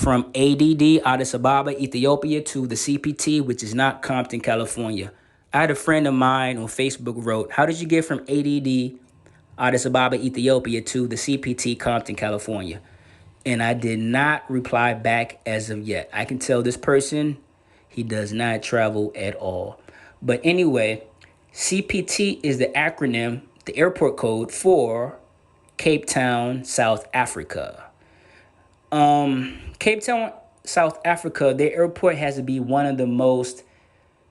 from ADD, Addis Ababa, Ethiopia, to the CPT, which is not Compton, California. I had a friend of mine on Facebook wrote, "How did you get from ADD, Addis Ababa, Ethiopia, to the CPT, Compton, California?" And I did not reply back as of yet. I can tell this person he does not travel at all. But anyway, CPT is the acronym, the airport code for Cape Town, South Africa. Cape Town, South Africa, their airport has to be one of the most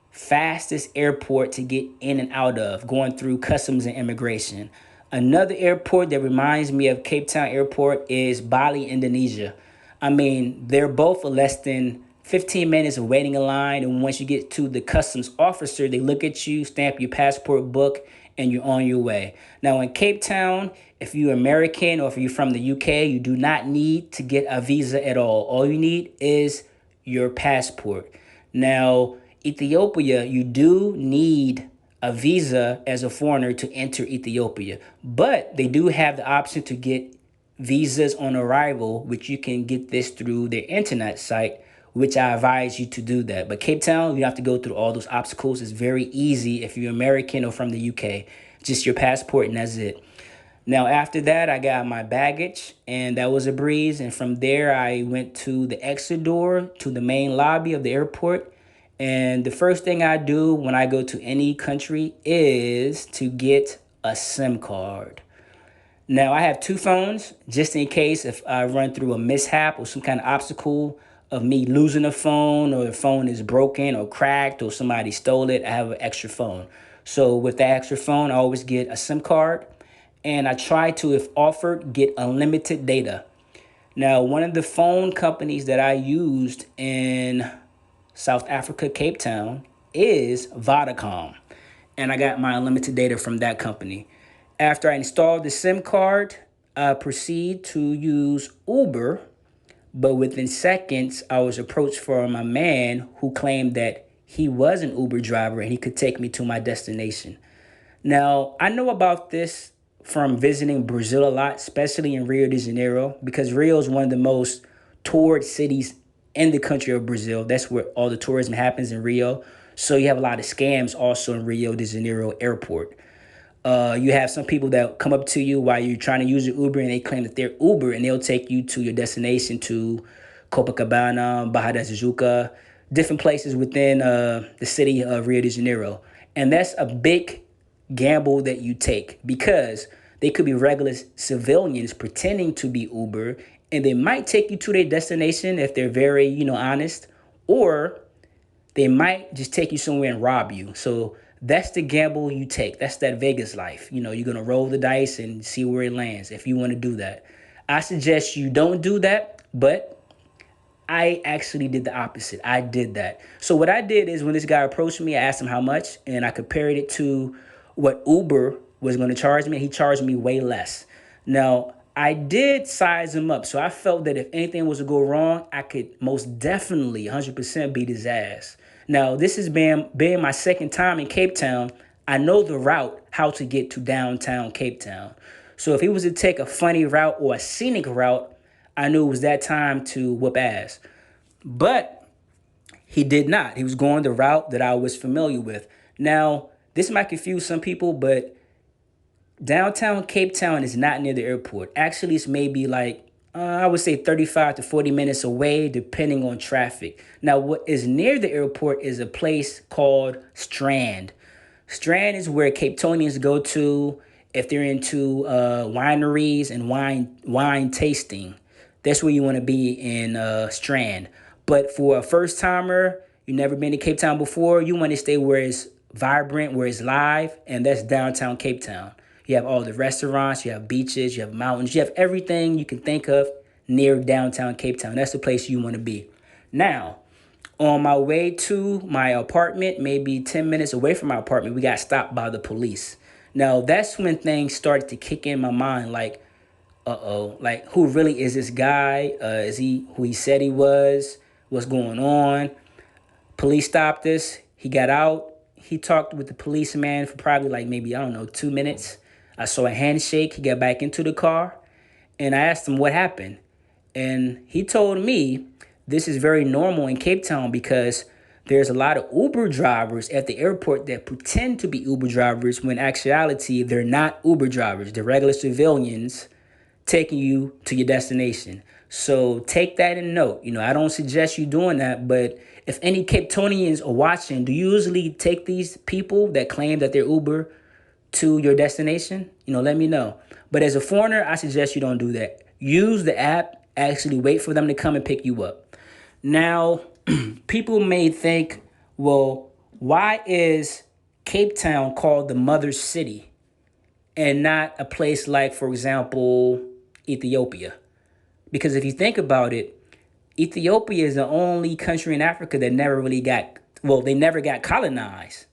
fastest airport to get in and out of, going through customs and immigration. Another airport that reminds me of Cape Town Airport is Bali, Indonesia. I mean, they're both less than 15 minutes of waiting in line. And once you get to the customs officer, they look at you, stamp your passport book, and you're on your way. Now, in Cape Town, if you're American or if you're from the UK, you do not need to get a visa at all. All you need is your passport. Now, Ethiopia, you do need a visa as a foreigner to enter Ethiopia, but they do have the option to get visas on arrival, which you can get this through their internet site, which I advise you to do that. But Cape Town, you have to go through all those obstacles. It's very easy if you're American or from the UK. Just your passport and that's it. Now, after that, I got my baggage, and that was a breeze. And from there, I went to the exit door to the main lobby of the airport. And the first thing I do when I go to any country is to get a SIM card. Now, I have two phones just in case if I run through a mishap or some kind of obstacle of me losing a phone or the phone is broken or cracked or somebody stole it. I have an extra phone. So with that extra phone, I always get a SIM card, and I try to, if offered, get unlimited data. Now, one of the phone companies that I used in South Africa, Cape Town, is Vodacom. And I got my unlimited data from that company. After I installed the SIM card, I proceed to use Uber. But within seconds, I was approached from a man who claimed that he was an Uber driver and he could take me to my destination. Now, I know about this from visiting Brazil a lot, especially in Rio de Janeiro, because Rio is one of the most toured cities in the country of Brazil. That's where all the tourism happens in Rio. So you have a lot of scams also in Rio de Janeiro airport. You have some people that come up to you while you're trying to use your Uber and they claim that they're Uber and they'll take you to your destination to Copacabana, Barra da Tijuca, different places within the city of Rio de Janeiro. And that's a big gamble that you take because they could be regular civilians pretending to be Uber and they might take you to their destination if they're very, honest, or they might just take you somewhere and rob you. So that's the gamble you take. That's that Vegas life. You're going to roll the dice and see where it lands if you want to do that. I suggest you don't do that, but I actually did the opposite. I did that. So what I did is when this guy approached me, I asked him how much, and I compared it to what Uber was going to charge me. He charged me way less. Now, I did size him up. So I felt that if anything was to go wrong, I could most definitely 100% beat his ass. Now, this has been my second time in Cape Town. I know the route, how to get to downtown Cape Town. So if he was to take a funny route or a scenic route, I knew it was that time to whoop ass. But he did not. He was going the route that I was familiar with. Now, this might confuse some people, but downtown Cape Town is not near the airport. Actually, it's maybe like, I would say 35 to 40 minutes away, depending on traffic. Now, what is near the airport is a place called Strand. Strand is where Cape Townians go to if they're into wineries and wine tasting. That's where you want to be in Strand. But for a first timer, you've never been to Cape Town before, you want to stay where it's vibrant, where it's live, and that's downtown Cape Town. You have all the restaurants, you have beaches, you have mountains, you have everything you can think of near downtown Cape Town. That's the place you want to be. Now, on my way to my apartment, maybe 10 minutes away from my apartment, we got stopped by the police. Now, that's when things started to kick in my mind, like, uh-oh, like, who really is this guy? Is he who he said he was? What's going on? Police stopped us. He got out. He talked with the policeman for probably like maybe, I don't know, 2 minutes. I saw a handshake. He got back into the car. And I asked him what happened. And he told me this is very normal in Cape Town because there's a lot of Uber drivers at the airport that pretend to be Uber drivers when actuality they're not Uber drivers. They're regular civilians taking you to your destination. So take that in note. I don't suggest you doing that, but if any Cape Townians are watching, do you usually take these people that claim that they're Uber to your destination? Let me know. But as a foreigner, I suggest you don't do that. Use the app, actually wait for them to come and pick you up. Now, people may think, well, why is Cape Town called the mother city and not a place like, for example, Ethiopia? Because if you think about it, Ethiopia is the only country in Africa that they never got colonized.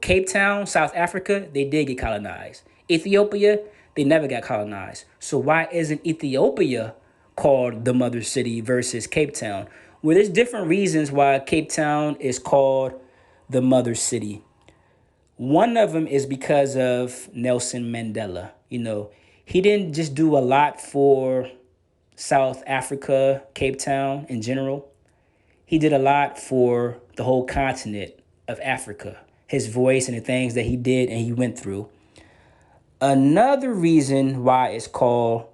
Cape Town, South Africa, they did get colonized. Ethiopia, they never got colonized. So why isn't Ethiopia called the mother city versus Cape Town? Well, there's different reasons why Cape Town is called the mother city. One of them is because of Nelson Mandela. He didn't just do a lot for South Africa, Cape Town in general. He did a lot for the whole continent of Africa. His voice and the things that he did and he went through. Another reason why it's called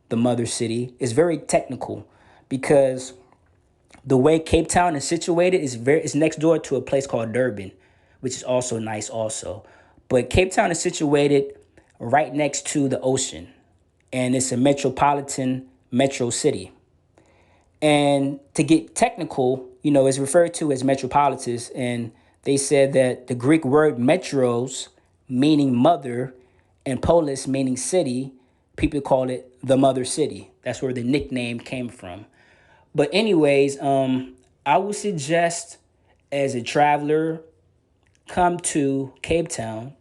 the mother city is very technical because the way Cape Town is situated is next door to a place called Durban, which is also nice also. But Cape Town is situated right next to the ocean, and it's a metropolitan metro city. And to get technical, it's referred to as metropolitas, and they said that the Greek word metros, meaning mother, and polis, meaning city, people call it the mother city. That's where the nickname came from. But anyways, I would suggest as a traveler, come to Cape Town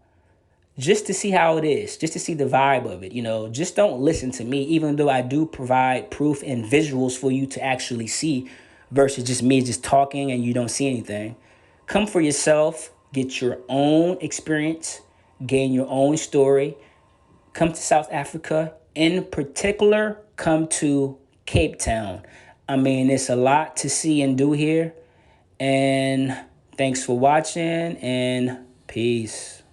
just to see how it is, just to see the vibe of it. Just don't listen to me, even though I do provide proof and visuals for you to actually see versus just me just talking and you don't see anything. Come for yourself, get your own experience, gain your own story. Come to South Africa. In particular, come to Cape Town. I mean, it's a lot to see and do here. And thanks for watching and peace.